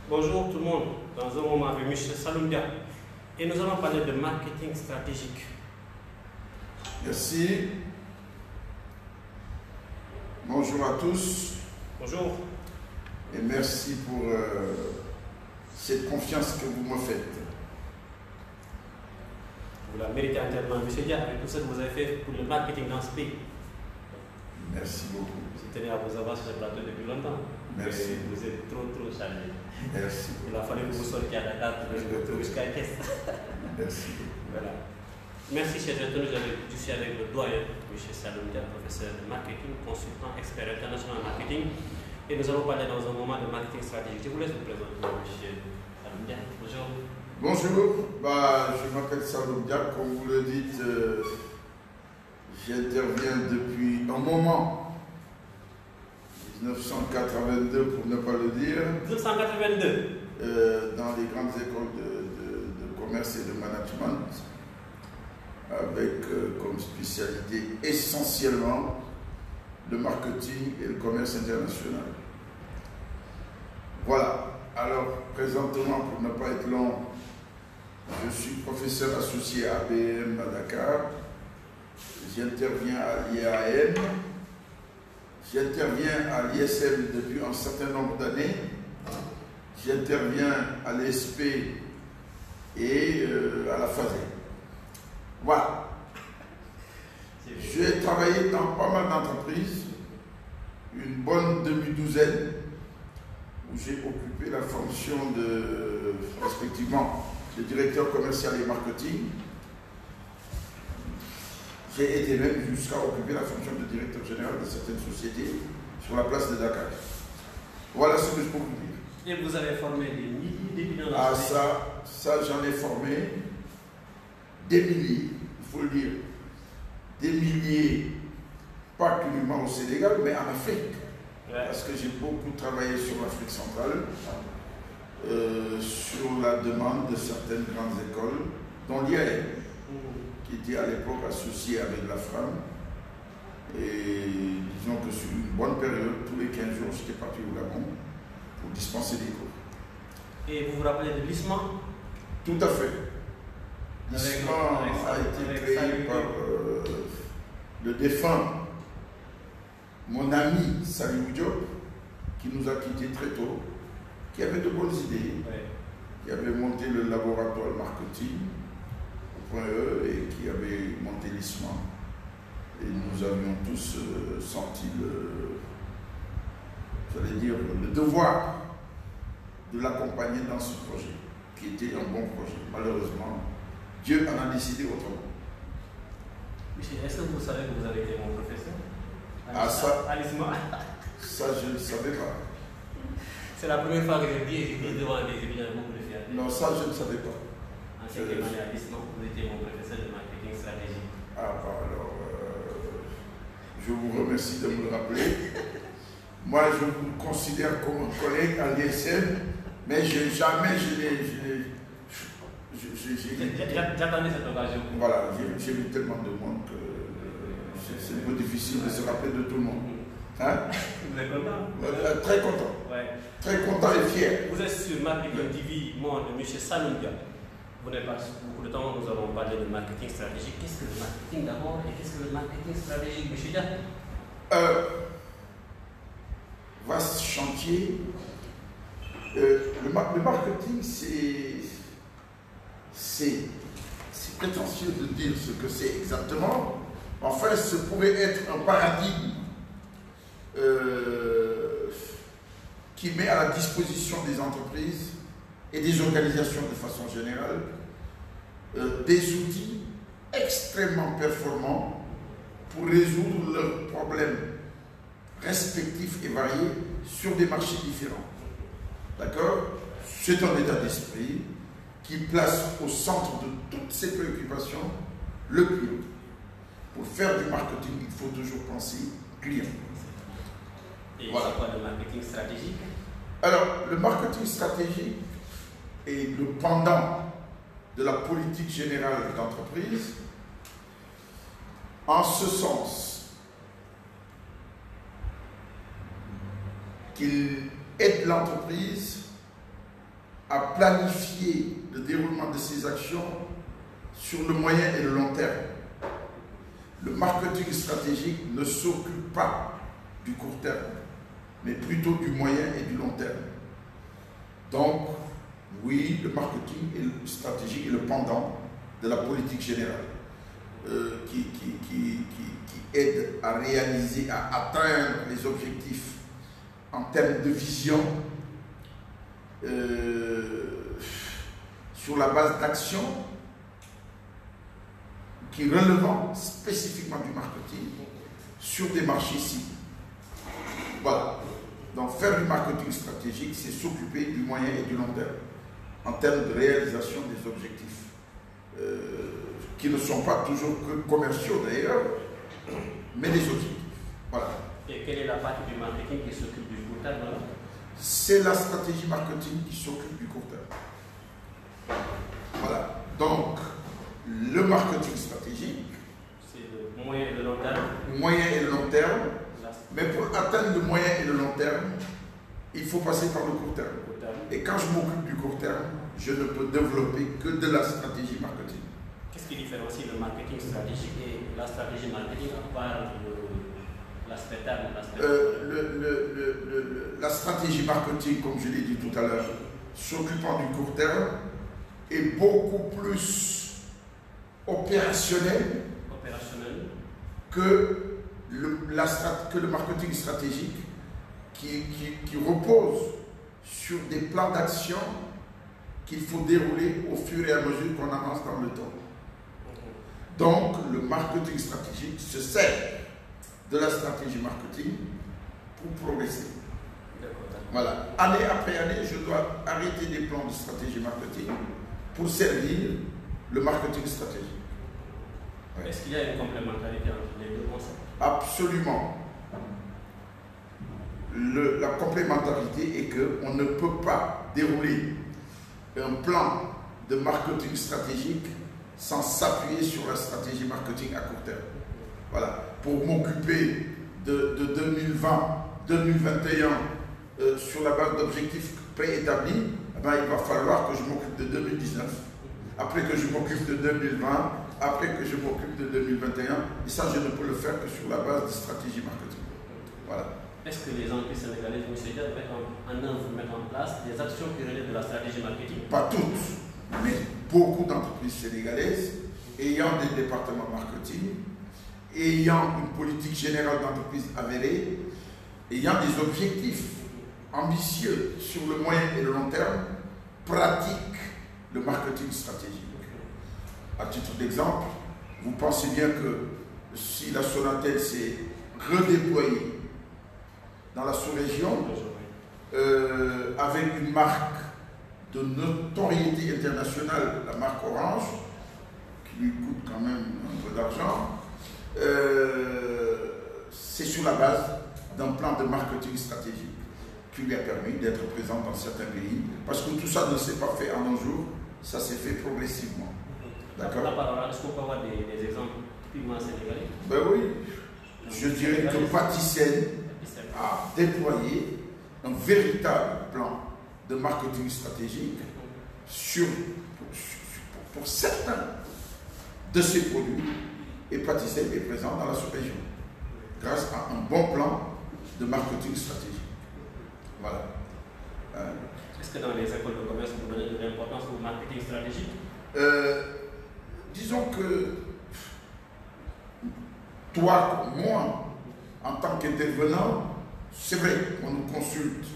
Bonjour tout le monde, dans un moment avec M. Saloum et nous allons parler de marketing stratégique. Merci. Bonjour à tous. Bonjour. Et merci pour cette confiance que vous me faites. Vous la méritez entièrement, M. Dia, avec tout ce que vous avez fait pour le marketing dans ce pays. Merci beaucoup. Je tenais à vous avoir sur ce plateau depuis longtemps. Merci. Vous êtes trop chargé. Merci. Il a fallu que vous sortiez à Dakar pour que je jusqu'à Caisse. Merci. Voilà. Merci, chers internautes. Je suis avec le doyen, M. Saloum Dia, professeur de marketing, consultant, expert international en marketing. Et nous allons parler dans un moment de marketing stratégique. Je vous laisse vous présenter, M. Saloum Dia. Bonjour. Bonjour. Je m'appelle Saloum Dia. Comme vous le dites, j'interviens depuis un moment. 1982 pour ne pas le dire. 1982 dans les grandes écoles de commerce et de management, avec comme spécialité essentiellement le marketing et le commerce international. Voilà. Alors, présentement, pour ne pas être long, je suis professeur associé à ABM à Dakar. J'interviens à l'IAM. J'interviens à l'ISM depuis un certain nombre d'années. J'interviens à l'ESP et à la FASE. Voilà. J'ai travaillé dans pas mal d'entreprises, une bonne demi-douzaine, où j'ai occupé la fonction de, respectivement, de directeur commercial et marketing. J'ai été même jusqu'à occuper la fonction de directeur général de certaines sociétés sur la place de Dakar. Voilà ce que je peux vous dire. Et vous avez formé des milliers d'étudiants dans ça j'en ai formé des milliers, il faut le dire. Des milliers, pas uniquement au Sénégal, mais en Afrique. Ouais. Parce que j'ai beaucoup travaillé sur l'Afrique centrale, sur la demande de certaines grandes écoles, dont l'IAM. Qui était à l'époque associé avec la FRAM. Et disons que sur une bonne période, tous les 15 jours, j'étais parti au Gabon pour dispenser des cours. Et vous vous rappelez de l'ISMA? Tout à fait. L'ISMA a été créé par le défunt, mon ami Salihou Diop, qui nous a quittés très tôt, qui avait de bonnes idées, qui avait monté le laboratoire marketing, et qui avait monté l'ISMA. Et nous avions tous senti le devoir de l'accompagner dans ce projet, qui était un bon projet. Malheureusement, Dieu en a décidé autrement. Michel, est-ce que vous savez que vous avez été mon professeur à l'ISMA? Ça, je ne savais pas. C'est la première fois que je dis devant des étudiants beaucoup de fierté. Non, ça, je ne savais pas. En cinquième année à l'ISMA, vous étiez mon professeur de marketing stratégique. Alors, je vous remercie de me le rappeler. Moi, je vous considère comme un collègue à l'ISM, mais jamais je l'ai. J'attendais cette occasion. Voilà, j'ai vu tellement de monde que c'est un peu difficile de se rappeler de tout le monde. Hein? Vous êtes content? Très content. Ouais. Très content et fier. Vous êtes sur Marketing TV, moi, de M. Saloum Dia. Vous n'avez pas beaucoup de temps, nous allons parler de marketing stratégique. Qu'est-ce que le marketing d'abord et qu'est-ce que le marketing stratégique, M. Dia? Vaste chantier. Le marketing, c'est prétentieux de dire ce que c'est exactement. Enfin, ce pourrait être un paradigme qui met à la disposition des entreprises et des organisations de façon générale des outils extrêmement performants pour résoudre leurs problèmes respectifs et variés sur des marchés différents. D'accord? C'est un état d'esprit qui place au centre de toutes ces préoccupations le client. Pour faire du marketing, il faut toujours penser client. Et voilà. C'est quoi le marketing stratégique? Alors, le marketing stratégique est le pendant de la politique générale d'entreprise, en ce sens qu'il aide l'entreprise à planifier le déroulement de ses actions sur le moyen et le long terme. Le marketing stratégique ne s'occupe pas du court terme, mais plutôt du moyen et du long terme. Donc, oui, le marketing stratégique est le pendant de la politique générale qui aide à réaliser, à atteindre les objectifs en termes de vision sur la base d'actions qui relèvent spécifiquement du marketing sur des marchés cibles. Voilà. Donc faire du marketing stratégique, c'est s'occuper du moyen et du long terme en termes de réalisation des objectifs qui ne sont pas toujours que commerciaux d'ailleurs, mais des objectifs. Voilà. Et quelle est la partie du marketing qui s'occupe du court terme alors? C'est la stratégie marketing qui s'occupe du court terme. Voilà. Donc, le marketing stratégique, c'est le moyen et le long terme. Moyen et le long terme. Mais pour atteindre le moyen et le long terme, il faut passer par le court terme. Et quand je m'occupe du court terme, je ne peux développer que de la stratégie marketing. Qu'est-ce qui différencie le marketing stratégique et la stratégie marketing à part l'aspect terme? La stratégie marketing, comme je l'ai dit tout à l'heure, s'occupant du court terme, est beaucoup plus opérationnel que le marketing stratégique qui repose sur des plans d'action qu'il faut dérouler au fur et à mesure qu'on avance dans le temps. Donc, le marketing stratégique se sert de la stratégie marketing pour progresser. Voilà. Année après année, je dois arrêter des plans de stratégie marketing pour servir le marketing stratégique. Ouais. Est-ce qu'il y a une complémentarité entre les deux concepts? Absolument. La complémentarité est qu'on ne peut pas dérouler un plan de marketing stratégique sans s'appuyer sur la stratégie marketing à court terme. Voilà. Pour m'occuper de 2020-2021 sur la base d'objectifs préétablis, il va falloir que je m'occupe de 2019, après que je m'occupe de 2020, après que je m'occupe de 2021, et ça je ne peux le faire que sur la base de stratégie marketing. Voilà. Est-ce que les entreprises sénégalaises, M. Dia, mettent en place des actions qui relèvent de la stratégie marketing? Pas toutes, mais beaucoup d'entreprises sénégalaises ayant des départements marketing, ayant une politique générale d'entreprise avérée, ayant des objectifs ambitieux sur le moyen et le long terme, pratiquent le marketing stratégique. À titre d'exemple, vous pensez bien que si la Sonatel s'est redéployée dans la sous-région avec une marque de notoriété internationale, la marque Orange, qui lui coûte quand même un peu d'argent, c'est sur la base d'un plan de marketing stratégique qui lui a permis d'être présent dans certains pays, parce que tout ça ne s'est pas fait en un jour, ça s'est fait progressivement. D'accord. Est-ce qu'on peut avoir des exemples typiquement sénégalais? Ben oui, je dirais que Patisen a déployé un véritable plan de marketing stratégique pour certains de ses produits, et Patisen est présent dans la sous-région grâce à un bon plan de marketing stratégique. Voilà. Est-ce que dans les écoles de commerce, vous donnez de l'importance au marketing stratégique? Disons que toi, moi, en tant qu'intervenant, c'est vrai qu'on nous consulte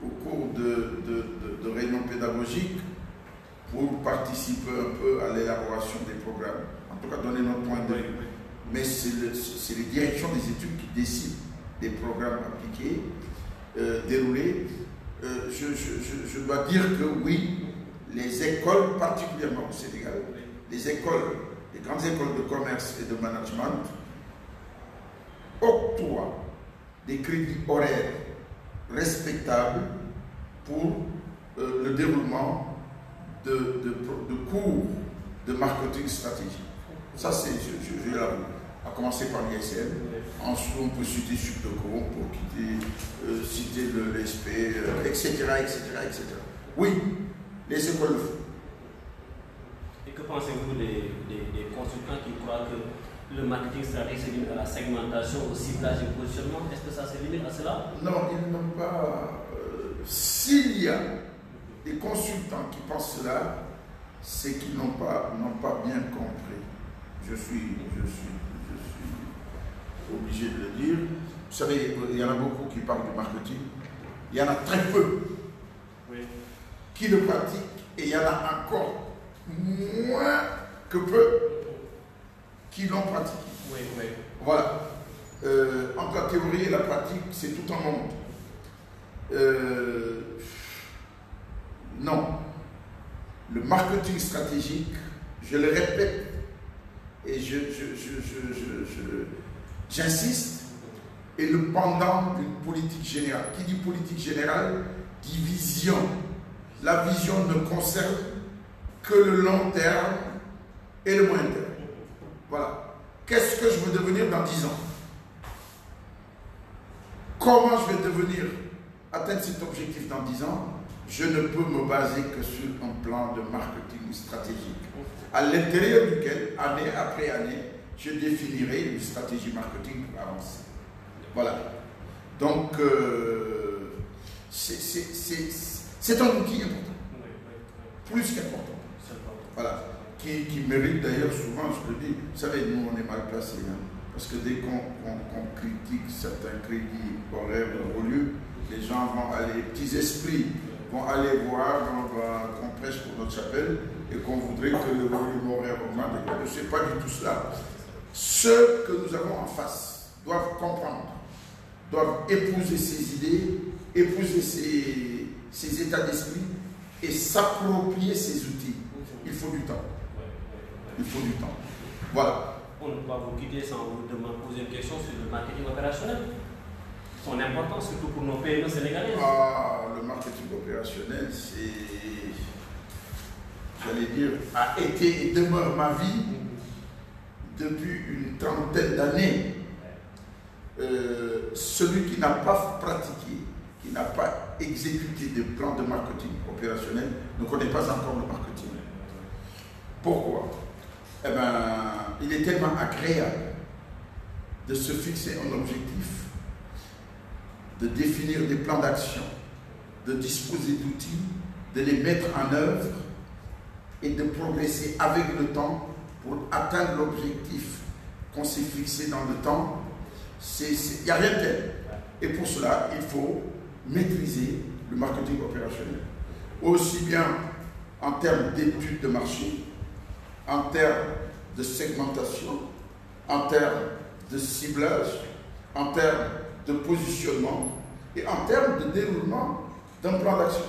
au cours de réunions pédagogiques pour participer un peu à l'élaboration des programmes, en tout cas donner notre point de vue. Mais c'est les directions des études qui décident des programmes appliqués, déroulés. Je dois dire que oui, les écoles, particulièrement au Sénégal, les grandes écoles de commerce et de management octroient des crédits horaires respectables pour le déroulement de cours de marketing stratégique. Ça, c'est, je l'avoue, à commencer par l'ISM. Ensuite, on peut citer Subdeco, on peut citer l'ESP, etc., etc., etc. Oui, Les écoles le font. Et que pensez-vous des consultants qui croient que le marketing stratégique se limite à la segmentation, au ciblage et au positionnement? Est-ce que ça se limite à cela? Non, ils n'ont pas... s'il y a des consultants qui pensent cela, c'est qu'ils n'ont pas bien compris. Je suis obligé de le dire. Vous savez, il y en a beaucoup qui parlent du marketing. Il y en a très peu qui le pratiquent et il y en a encore moins que peu qui l'ont pratiqué. Voilà. Entre la théorie et la pratique, c'est tout un monde. Non. Le marketing stratégique, je le répète et j'insiste, est le pendant d'une politique générale. Qui dit politique générale dit vision. La vision ne concerne que le long terme et le moyen terme. Voilà. Qu'est-ce que je veux devenir dans 10 ans? Comment je vais devenir, atteindre cet objectif dans 10 ans? Je ne peux me baser que sur un plan de marketing stratégique, à l'intérieur duquel, année après année, je définirai une stratégie marketing pour avancer. Voilà. Donc, c'est un outil important, plus qu'important. Voilà. Qui mérite d'ailleurs souvent, je le dis, vous savez, nous on est mal placés, hein, parce que dès qu'on critique certains crédits horaires au lieu, les gens vont aller, petits esprits, vont aller voir qu'on prêche pour notre chapelle et qu'on voudrait que le volume horaire augmente. Je ne sais pas du tout cela. Ceux que nous avons en face doivent comprendre, doivent épouser ces idées, épouser ces états d'esprit et s'approprier ces outils. Il faut du temps. Il faut du temps. Voilà. On ne peut pas vous quitter sans vous poser une question sur le marketing opérationnel. Son importance, surtout pour nos PME sénégalaises. Le marketing opérationnel, c'est, j'allais dire, a été et demeure ma vie depuis une trentaine d'années. Celui qui n'a pas pratiqué, qui n'a pas exécuté de plan de marketing opérationnel ne connaît pas encore le marketing. Pourquoi? Eh bien, il est tellement agréable de se fixer un objectif, de définir des plans d'action, de disposer d'outils, de les mettre en œuvre et de progresser avec le temps pour atteindre l'objectif qu'on s'est fixé dans le temps. Il n'y a rien de tel. Et pour cela, il faut maîtriser le marketing opérationnel. Aussi bien en termes d'études de marché, en termes de segmentation, en termes de ciblage, en termes de positionnement et en termes de déroulement d'un plan d'action.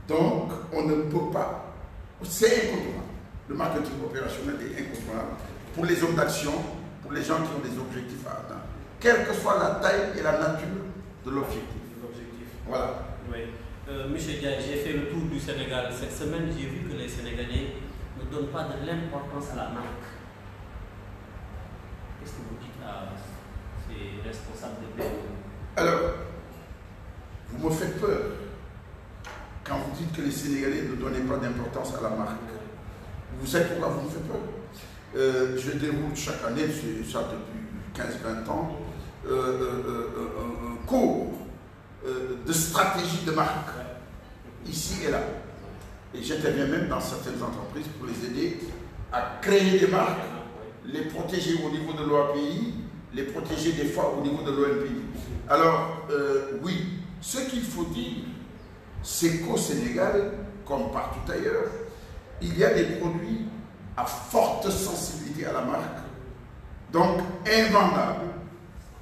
Donc, on ne peut pas, c'est incontournable. Le marketing opérationnel est incontournable pour les hommes d'action, pour les gens qui ont des objectifs à atteindre, quelle que soit la taille et la nature de l'objectif. Voilà. Oui. Monsieur Dia, j'ai fait le tour du Sénégal. Cette semaine, j'ai vu que les Sénégalais ne donnent pas de l'importance à la marque. Qu'est-ce que vous dites à ces responsables de PME? Alors, vous me faites peur quand vous dites que les Sénégalais ne donnaient pas d'importance à la marque. Vous savez pourquoi vous me faites peur? Je déroule chaque année, c'est ça depuis 15-20 ans, un cours de stratégie de marque, ici et là. Et j'interviens même dans certaines entreprises pour les aider à créer des marques, les protéger au niveau de l'OAPI, les protéger des fois au niveau de l'OMPI. Alors, oui, ce qu'il faut dire, c'est qu'au Sénégal, comme partout ailleurs, il y a des produits à forte sensibilité à la marque, donc invendables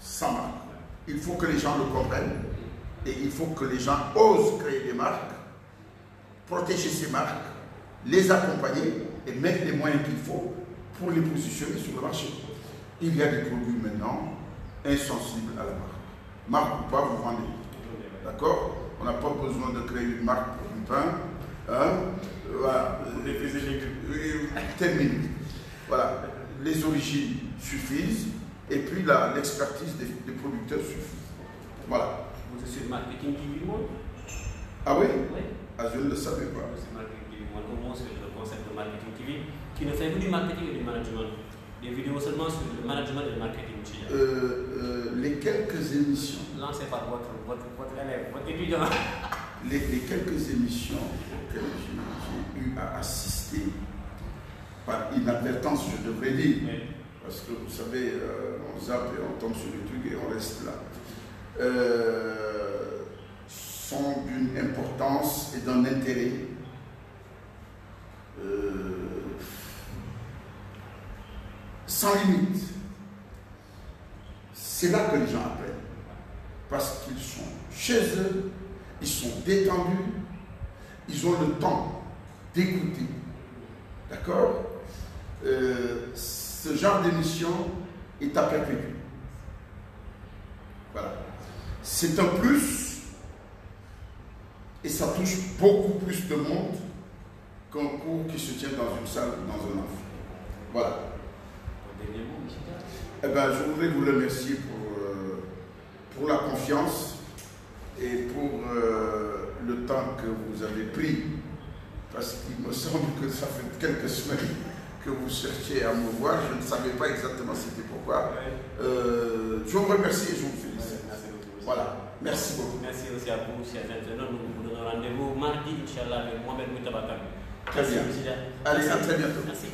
sans marque. Il faut que les gens le comprennent et il faut que les gens osent créer des marques, protéger ces marques, les accompagner et mettre les moyens qu'il faut pour les positionner sur le marché. Il y a des produits maintenant insensibles à la marque. Marque ou pas, vous vendez. D'accord? On n'a pas besoin de créer une marque pour du pain. Hein? Voilà. Terminé. Voilà. Les origines suffisent et puis l'expertise des producteurs suffit. Voilà. Vous êtes sur le marketing qui lui montre? Ah oui? Oui. Ah, je ne le savais pas. C'est Marketing TV, moi, au moins sur le concept de Marketing TV, qui ne fait que du marketing et du management. Des vidéos seulement sur le management et le marketing. Les quelques émissions. Lancées par votre élève, votre étudiant. Les quelques émissions auxquelles j'ai eu à assister, par inadvertance, je devrais dire, oui. Parce que vous savez, on zappe et on tombe sur le truc et on reste là, sont d'une importance et d'un intérêt sans limite. C'est là que les gens apprennent. Parce qu'ils sont chez eux, ils sont détendus, ils ont le temps d'écouter. D'accord? Ce genre d'émission est à perpétuer. Voilà. C'est un plus et ça touche beaucoup plus de monde qu'un cours qui se tient dans une salle ou dans un amphi. Voilà. Eh ben, je voudrais vous remercier pour la confiance et pour le temps que vous avez pris, parce qu'il me semble que ça fait quelques semaines que vous cherchiez à me voir, je ne savais pas exactement c'était pourquoi. Je vous remercie et je vous félicite. Voilà, merci beaucoup. Merci aussi à vous, chers internautes. Nous vous donnons rendez-vous mardi, Inch'Allah, avec Mohamed Moutabakam. Très bien. Allez, à très bientôt. Merci.